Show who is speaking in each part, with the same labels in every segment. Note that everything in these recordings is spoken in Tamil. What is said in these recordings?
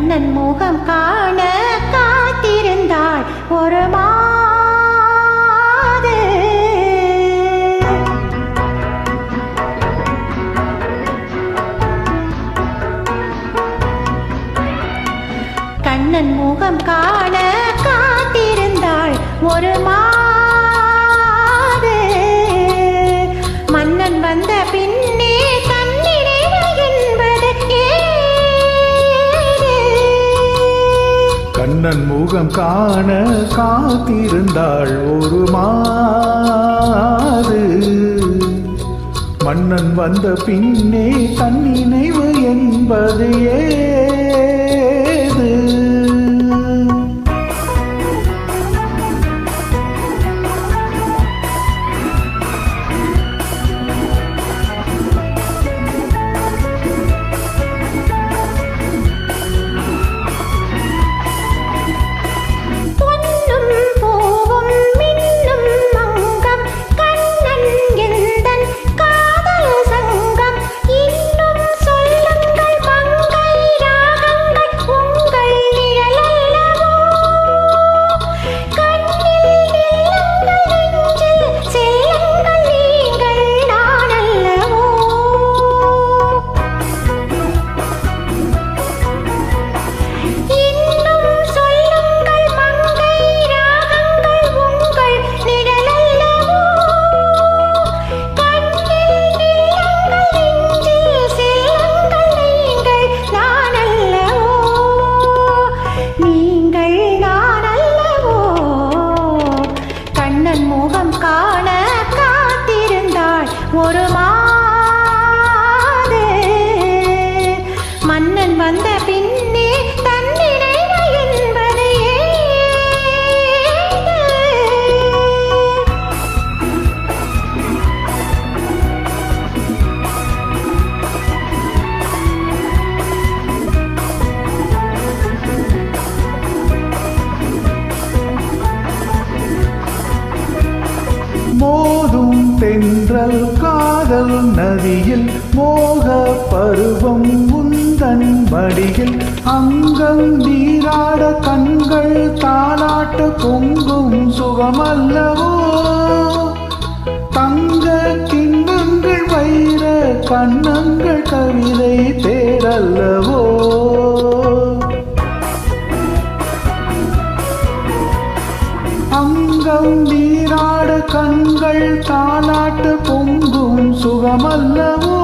Speaker 1: கண்ணன் முகம் காண காத்திருந்தாள் ஒரு மாது. கண்ணன் முகம் காண காத்திருந்தாள் ஒரு மாது. மன்னன் வந்த பின்னே
Speaker 2: கண்ணன் முகம் காண காத்திருந்தாள் ஒரு மாது. மன்னன் வந்த பின்னே தன் நினைவு என்பது ஏது? ஒரு மாது. மன்னன் வந்த பின்னே தன் நினைவு என்பது ஏது? மோதும் தென்றல் காதல் நதியில் மோக பருவம் உந்தன் மடியில் அங்கம் நீராட கண்கள் தாளாட்ட பொங்கும் சுகமல்லவோ? தங்க கிண்ணங்கள் வைர கண்ணங்கள் கவிதை தேரல்லவோ? அங்கம் நீராட கண்கள் தாளாட்டு பொங்கும் சுகமல்லவோ?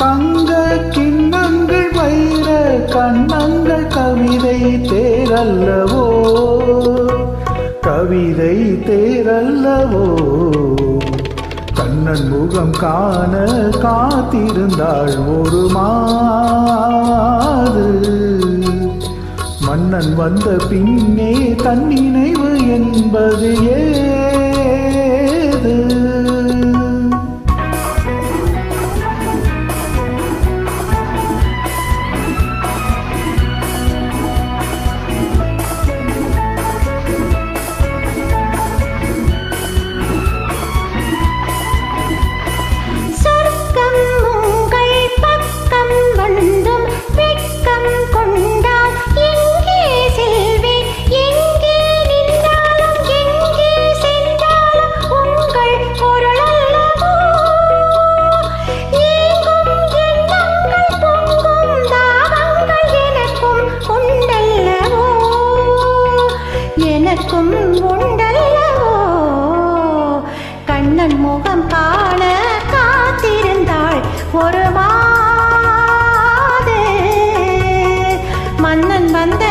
Speaker 2: தங்க கிண்ணங்கள் வைர கண்ணங்கள் கவிதை தேரல்லவோ? கவிதை தேரல்லவோ? கண்ணன் முகம் காண காத்திருந்தாள் ஒரு மாது. மன்னன் வந்த பின்னே தன் நினைவு என்பது ஏது?
Speaker 1: எனக்கும் உண்டல்லவோ? கண்ணன் முகம் காண காத்திருந்தாள் ஒரு மாது. மன்னன் வந்த